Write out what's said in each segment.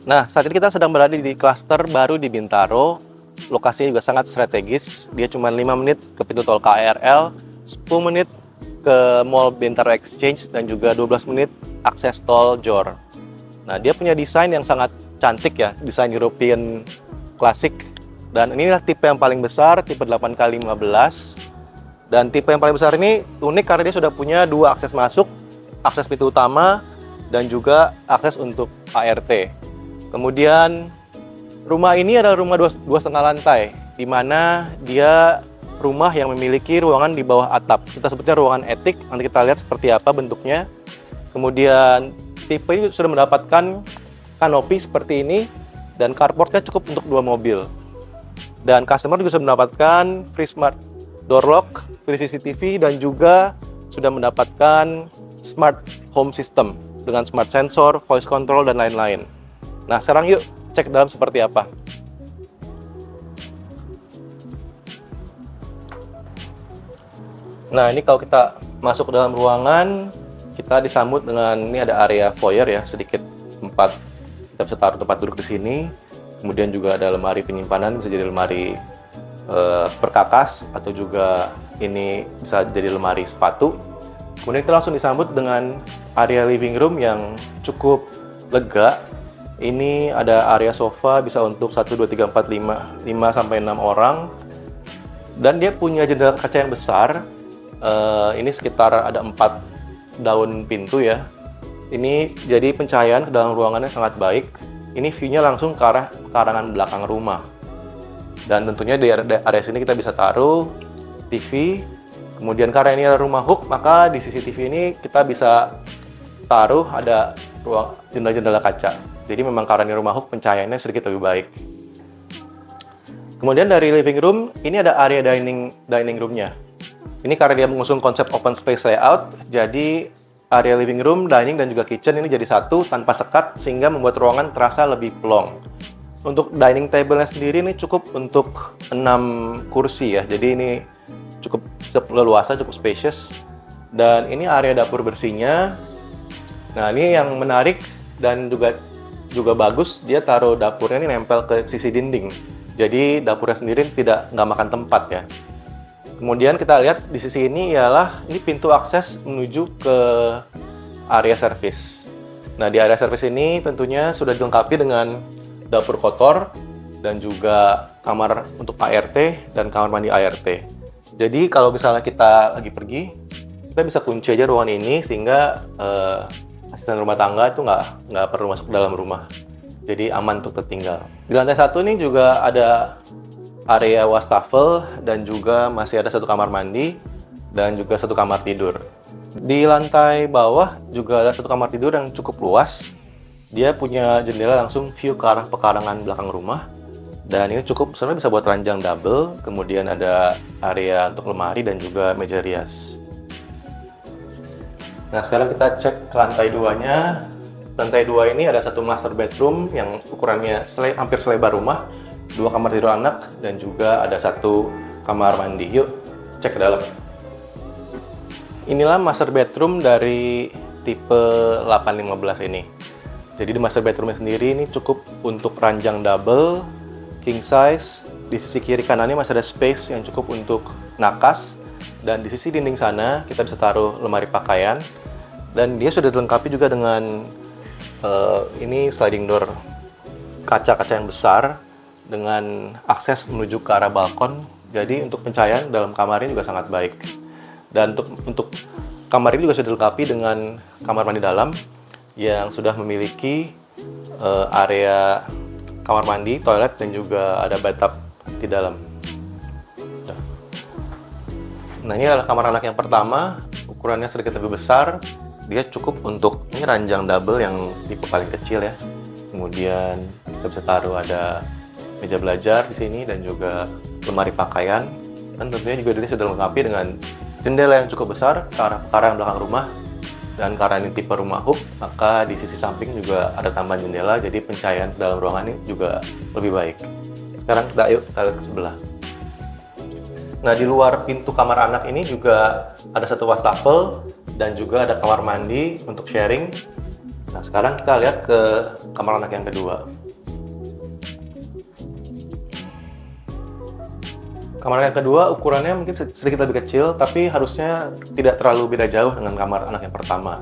Nah, saat ini kita sedang berada di klaster baru di Bintaro. Lokasinya juga sangat strategis. Dia cuma 5 menit ke pintu tol KRL, 10 menit ke Mall Bintaro Exchange, dan juga 12 menit akses tol JOR. Nah, dia punya desain yang sangat cantik ya, desain European klasik. Dan inilah tipe yang paling besar, tipe 8x15. Dan tipe yang paling besar ini unik karena dia sudah punya 2 akses masuk, akses pintu utama, dan juga akses untuk ART. Kemudian rumah ini adalah rumah 2,5 lantai, di mana dia rumah yang memiliki ruangan di bawah atap. Kita sebutnya ruangan etik, nanti kita lihat seperti apa bentuknya. Kemudian tipe ini sudah mendapatkan kanopi seperti ini, dan carportnya cukup untuk 2 mobil. Dan customer juga sudah mendapatkan free smart door lock, free CCTV, dan juga sudah mendapatkan smart home system dengan smart sensor, voice control, dan lain-lain. Nah, sekarang yuk cek dalam seperti apa. Nah, ini kalau kita masuk ke dalam ruangan, kita disambut dengan ini ada area foyer ya, sedikit tempat kita bisa taruh tempat duduk di sini. Kemudian juga ada lemari penyimpanan, bisa jadi lemari perkakas atau juga ini bisa jadi lemari sepatu. Kemudian kita langsung disambut dengan area living room yang cukup lega. Ini ada area sofa bisa untuk 1, 2, 3, 4, 5 sampai 6 orang. Dan dia punya jendela kaca yang besar. Ini sekitar ada 4 daun pintu ya. Ini jadi pencahayaan ke dalam ruangannya sangat baik. Ini view-nya langsung ke arah pekarangan belakang rumah. Dan tentunya di area sini kita bisa taruh TV. Kemudian karena ini adalah rumah hook, maka di CCTV ini kita bisa taruh ada ruang jendela-jendela kaca. Jadi memang karena ini rumah hook, pencahayaannya sedikit lebih baik. Kemudian dari living room, ini ada area dining room-nya. Ini karena dia mengusung konsep open space layout, jadi area living room, dining, dan juga kitchen ini jadi satu tanpa sekat, sehingga membuat ruangan terasa lebih plong. Untuk dining table-nya sendiri ini cukup untuk 6 kursi ya, jadi ini cukup leluasa, cukup spacious. Dan ini area dapur bersihnya. Nah, ini yang menarik dan juga bagus, dia taruh dapurnya ini nempel ke sisi dinding. Jadi dapurnya sendiri nggak makan tempat ya. Kemudian kita lihat di sisi ini ialah ini pintu akses menuju ke area servis. Nah, di area servis ini tentunya sudah dilengkapi dengan dapur kotor dan juga kamar untuk ART dan kamar mandi ART. Jadi kalau misalnya kita lagi pergi, kita bisa kunci aja ruangan ini sehingga asisten rumah tangga itu nggak perlu masuk ke dalam rumah. Jadi aman untuk tertinggal. Di lantai 1 ini juga ada area wastafel dan juga masih ada 1 kamar mandi dan juga 1 kamar tidur. Di lantai bawah juga ada 1 kamar tidur yang cukup luas. Dia punya jendela langsung view ke arah pekarangan belakang rumah. Dan ini cukup sebenarnya bisa buat ranjang double. Kemudian ada area untuk lemari dan juga meja rias. Nah, sekarang kita cek ke lantai 2-nya. Lantai 2 ini ada 1 master bedroom yang ukurannya hampir selebar rumah, 2 kamar tidur anak, dan juga ada 1 kamar mandi. Yuk, cek ke dalam. Inilah master bedroom dari tipe 815 ini. Jadi di master bedroomnya sendiri ini cukup untuk ranjang double, king size. Di sisi kiri kanannya masih ada space yang cukup untuk nakas. Dan di sisi dinding sana kita bisa taruh lemari pakaian. Dan dia sudah dilengkapi juga dengan ini sliding door kaca-kaca yang besar dengan akses menuju ke arah balkon. Jadi untuk pencahayaan dalam kamar ini juga sangat baik. Dan untuk kamar ini juga sudah dilengkapi dengan kamar mandi dalam yang sudah memiliki area kamar mandi, toilet, dan juga ada bathtub di dalam. Nah, ini adalah kamar anak yang pertama, ukurannya sedikit lebih besar. Dia cukup untuk ini ranjang double yang tipe paling kecil ya. Kemudian kita bisa taruh ada meja belajar di sini dan juga lemari pakaian. Dan tentunya juga dia sudah dilengkapi dengan jendela yang cukup besar ke arah belakang rumah. Dan karena ini tipe rumah hook, maka di sisi samping juga ada tambahan jendela, jadi pencahayaan dalam ruangan ini juga lebih baik. Sekarang kita lihat ke sebelah. Nah, di luar pintu kamar anak ini juga ada 1 wastafel dan juga ada kamar mandi untuk sharing. Nah, sekarang kita lihat ke kamar anak yang kedua. Kamar yang kedua ukurannya mungkin sedikit lebih kecil, tapi harusnya tidak terlalu beda jauh dengan kamar anak yang pertama.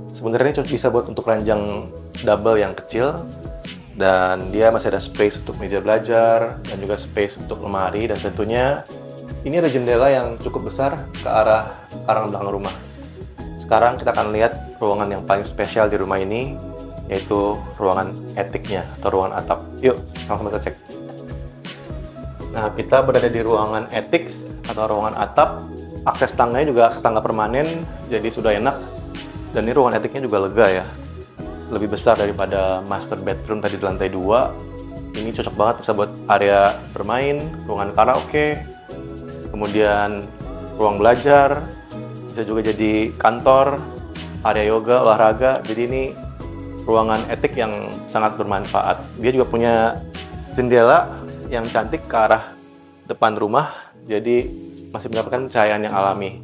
Sebenarnya ini bisa buat untuk ranjang double yang kecil, dan dia masih ada space untuk meja belajar, dan juga space untuk lemari, dan tentunya ini ada jendela yang cukup besar ke arah belakang rumah. Sekarang kita akan lihat ruangan yang paling spesial di rumah ini, yaitu ruangan etiknya atau ruangan atap. Yuk, sama-sama kita cek. Nah, kita berada di ruangan etik atau ruangan atap. Akses tangganya juga akses tangga permanen, jadi sudah enak. Dan ini ruangan etiknya juga lega ya. Lebih besar daripada master bedroom tadi di lantai 2. Ini cocok banget bisa buat area bermain, ruangan karaoke, kemudian ruang belajar, bisa juga jadi kantor, area yoga, olahraga. Jadi ini ruangan etik yang sangat bermanfaat. Dia juga punya jendela yang cantik ke arah depan rumah, jadi masih mendapatkan pencahayaan yang alami.